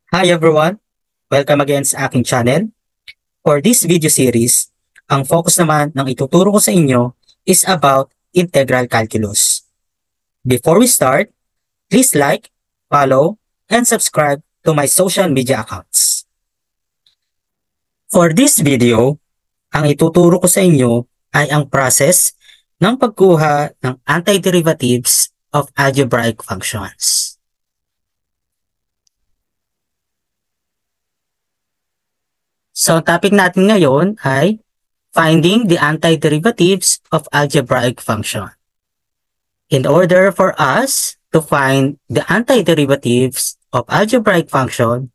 Hi everyone! Welcome again sa aking channel. For this video series, ang focus naman ng ituturo ko sa inyo is about integral calculus. Before we start, please like, follow, and subscribe to my social media accounts. For this video, ang ituturo ko sa inyo ay ang process ng pagkuha ng antiderivatives of algebraic functions. So, ang topic natin ngayon ay finding the antiderivatives of algebraic function. In order for us to find the antiderivatives of algebraic function,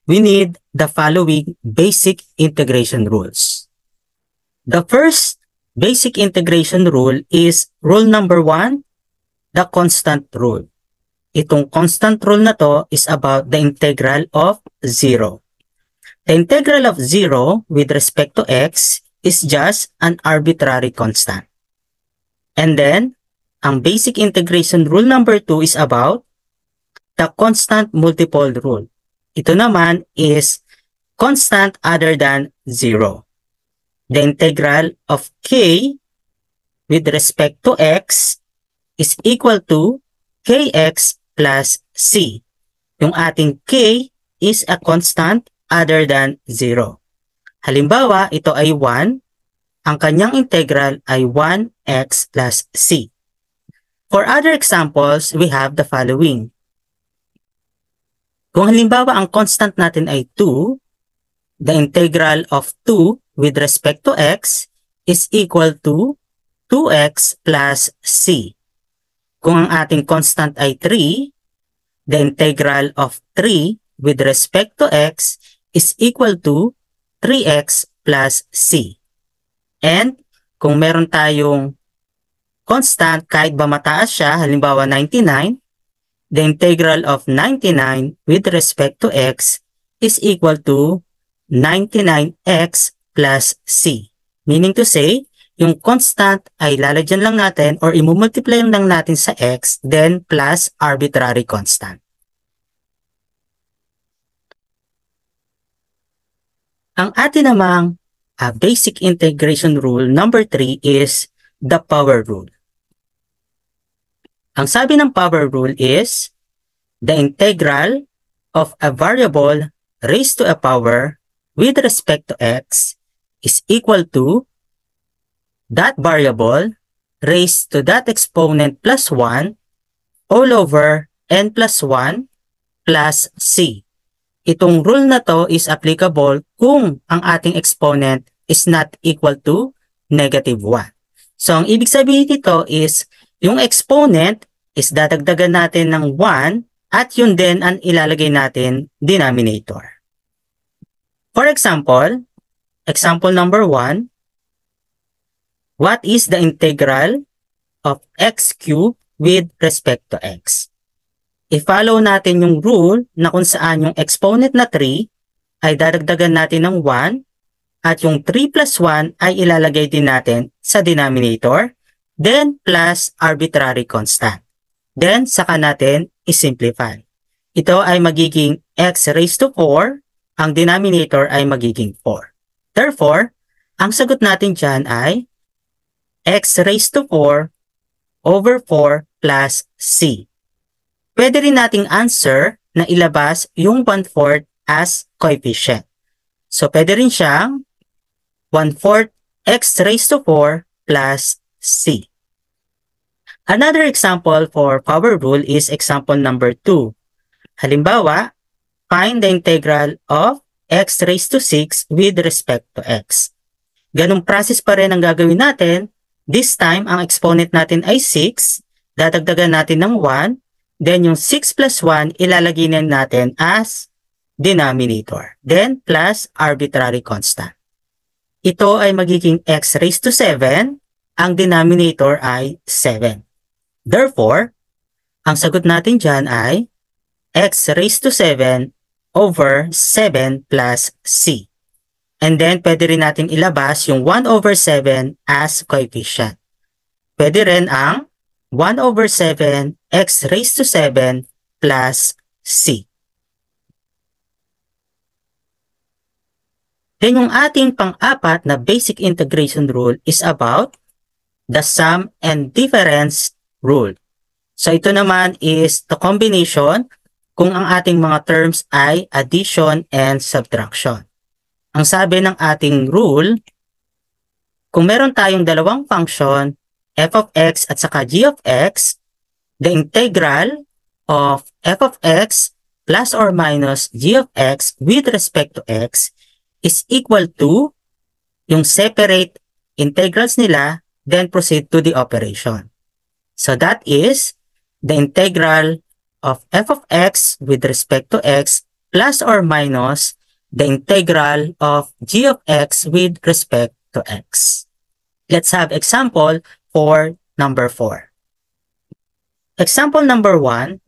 we need the following basic integration rules. The first basic integration rule is rule number 1, the constant rule. Itong constant rule na to is about the integral of 0. The integral of 0 with respect to x is just an arbitrary constant. And then, ang basic integration rule number 2 is about the constant multiple rule. Ito naman is constant other than 0. The integral of k with respect to x is equal to kx plus c. Yung ating k is a constant other than 0. Halimbawa, ito ay 1. Ang kanyang integral ay 1x plus c. For other examples, we have the following. Kung halimbawa ang constant natin ay 2, the integral of 2 with respect to x is equal to 2x plus c. Kung ang ating constant ay 3, the integral of 3 with respect to x is equal to 3x plus c. And kung meron tayong constant kahit ba mataas siya, halimbawa 99, the integral of 99 with respect to x is equal to 99x plus c. Meaning to say, yung constant ay lalagyan lang natin or imumultiply lang natin sa x, then plus arbitrary constant. Ang atin namang basic integration rule number 3 is the power rule. Ang sabi ng power rule is the integral of a variable raised to a power with respect to x is equal to that variable raised to that exponent plus 1 all over n plus 1 plus c. Itong rule na to is applicable kung ang ating exponent is not equal to negative 1. So, ang ibig sabihin dito is yung exponent is dadagdagan natin ng 1 at yun din ang ilalagay natin denominator. For example, example number 1, what is the integral of x cubed with respect to x? I-follow natin yung rule na kung saan yung exponent na 3 ay dadagdagan natin ng 1 at yung 3 plus 1 ay ilalagay din natin sa denominator, then plus arbitrary constant. Then, saka natin i-simplify. Ito ay magiging x raised to 4, ang denominator ay magiging 4. Therefore, ang sagot natin dyan ay x raised to 4 over 4 plus c. Pwede rin nating answer na ilabas yung 1/4 as coefficient. So, pwede rin siyang 1/4 x raised to 4 plus c. Another example for power rule is example number 2. Halimbawa, find the integral of x raised to 6 with respect to x. Ganong process pa rin ang gagawin natin. This time, ang exponent natin ay 6. Dadagdagan natin ng 1. Then, yung 6 plus 1, ilalagay na natin as denominator. Then, plus arbitrary constant. Ito ay magiging x raised to 7. Ang denominator ay 7. Therefore, ang sagot natin dyan ay x raised to 7 over 7 plus c. And then, pwede rin natin ilabas yung 1 over 7 as coefficient. Pwede rin ang 1 over 7 x raised to 7 plus c. Then yung ating pang-apat na basic integration rule is about the sum and difference rule. So ito naman is the combination kung ang ating mga terms ay addition and subtraction. Ang sabi ng ating rule, kung meron tayong dalawang function, f of x at saka g of x, the integral of f of x plus or minus g of x with respect to x is equal to yung separate integrals nila, then proceed to the operation. So that is the integral of f of x with respect to x plus or minus the integral of g of x with respect to x. Let's have example for number 4. Example number 1,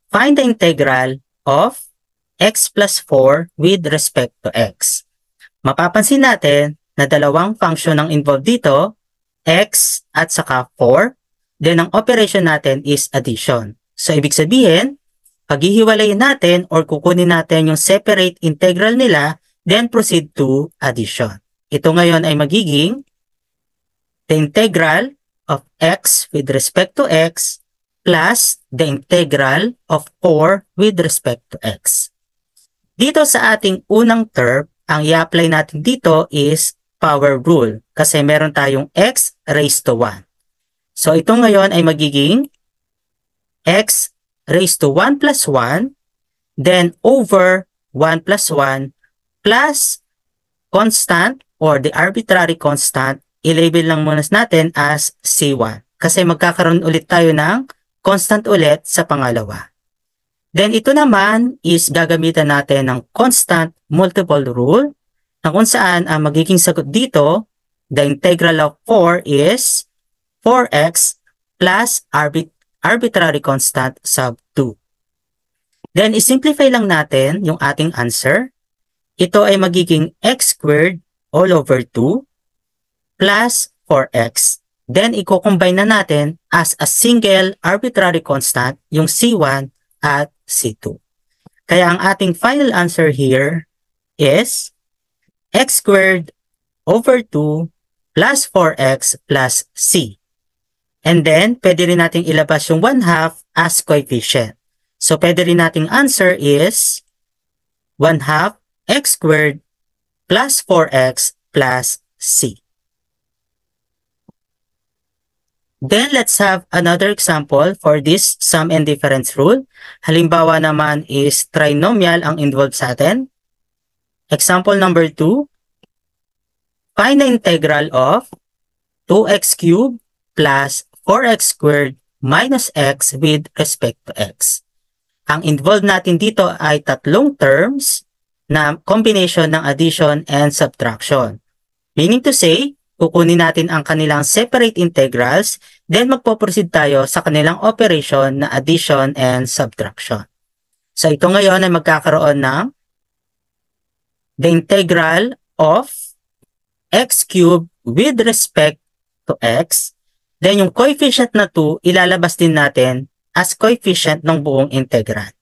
find the integral of x plus 4 with respect to x. Mapapansin natin na dalawang function ang involved dito, x at saka 4. Then ang operation natin is addition. So ibig sabihin, paghihiwalayin natin or kukunin natin yung separate integral nila, then proceed to addition. Ito ngayon ay magiging the integral of x with respect to x plus the integral of 4 with respect to x. Dito sa ating unang term, ang i-apply natin dito is power rule kasi meron tayong x raised to 1. So ito ngayon ay magiging x raised to 1 plus 1, then over 1 plus 1 plus constant or the arbitrary constant, i-label lang muna natin as C1 kasi magkakaroon ulit tayo ng constant ulit sa pangalawa. Then ito naman is gagamitan natin ng constant multiple rule na kung saan ang magiging sagot dito, the integral of 4 is 4x plus arbitrary constant sub 2. Then isimplify lang natin yung ating answer. Ito ay magiging x squared all over 2 plus 4x. Then i-combine na natin as a single arbitrary constant yung C1 at C2. Kaya ang ating final answer here is x squared over 2 plus 4x plus C. And then, pwede rin natin ilabas yung 1/2 as coefficient. So, pwede rin nating answer is 1/2 x squared plus 4x plus C. Then, let's have another example for this sum and difference rule. Halimbawa naman is trinomial ang involved sa atin. Example number 2. Find the integral of 2x cubed plus 4x squared minus x with respect to x. Ang involved natin dito ay tatlong terms na combination ng addition and subtraction. Meaning to say, kukunin natin ang kanilang separate integrals, then magpo-proceed tayo sa kanilang operation na addition and subtraction. So ito ngayon ay magkakaroon ng the integral of x cubed with respect to x. Then yung coefficient na 2, ilalabas din natin as coefficient ng buong integral.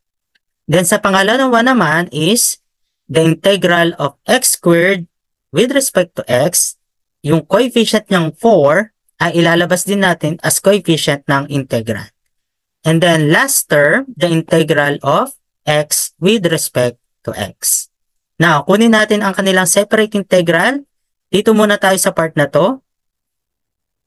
Then sa pangalawa naman is the integral of x squared with respect to x. Yung coefficient ng 4 ay ilalabas din natin as coefficient ng integral. And then last term, the integral of x with respect to x. Now, kunin natin ang kanilang separate integral. Dito muna tayo sa part na to.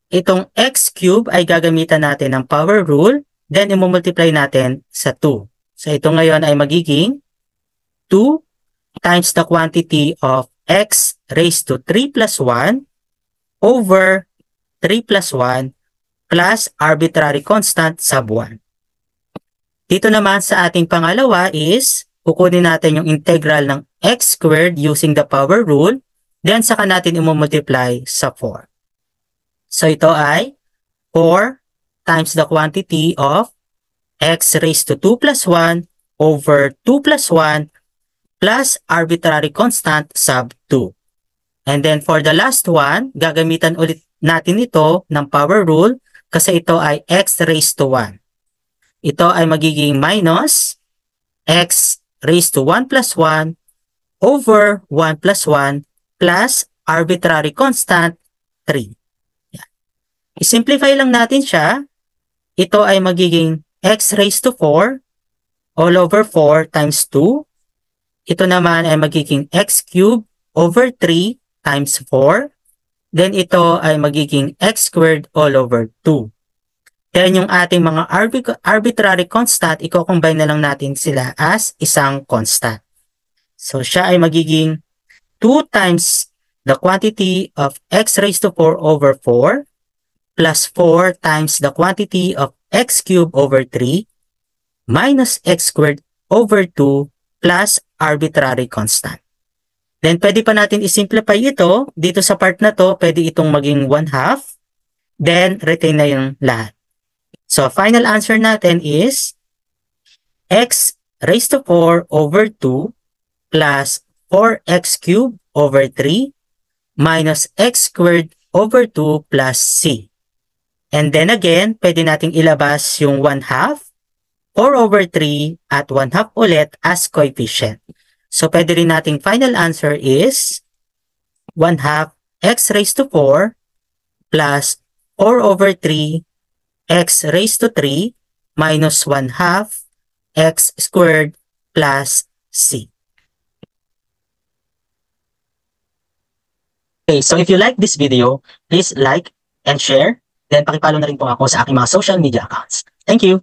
Itong x cube ay gagamitan natin ng power rule, then i-multiply natin sa 2. So ito ngayon ay magiging 2 times the quantity of x raised to 3 plus 1 over 3 plus 1 plus arbitrary constant sub 1. Dito naman sa ating pangalawa is, kukunin natin yung integral ng x squared using the power rule, then saka natin i-multiply sa 4. So ito ay 4 times the quantity of x raised to 2 plus 1 over 2 plus 1 plus arbitrary constant sub 2. And then for the last one, gagamitan ulit natin ito ng power rule kasi ito ay x raised to 1. Ito ay magiging minus x raised to 1 plus 1 over 1 plus 1 plus arbitrary constant 3. Yan. I-simplify lang natin siya. Ito ay magiging x raised to 4 all over 4 times 2. Ito naman ay magiging x cubed over 3 times 4. Then ito ay magiging x squared all over 2. Then yung ating mga arbitrary constant, i-combine na lang natin sila as isang constant. So siya ay magiging 2 times the quantity of x raised to 4 over 4 plus 4 times the quantity of x cubed over 3 minus x squared over 2 plus arbitrary constant. Then pwede pa natin i-simplify ito. Dito sa part na to, pwede itong maging 1/2. Then retain na yung lahat. So final answer natin is x raised to 4 over 2 plus 4x cubed over 3 minus x squared over 2 plus c. And then again, pwede nating ilabas yung 1/2, 4 over 3 at 1/2 ulit as coefficient. So pwede rin nating final answer is 1/2 x raised to 4 plus 4 over 3 x raised to 3 minus 1/2 x squared plus c. Okay, so if you like this video, please like and share. Then pakipollow na rin po ako sa aking mga social media accounts. Thank you!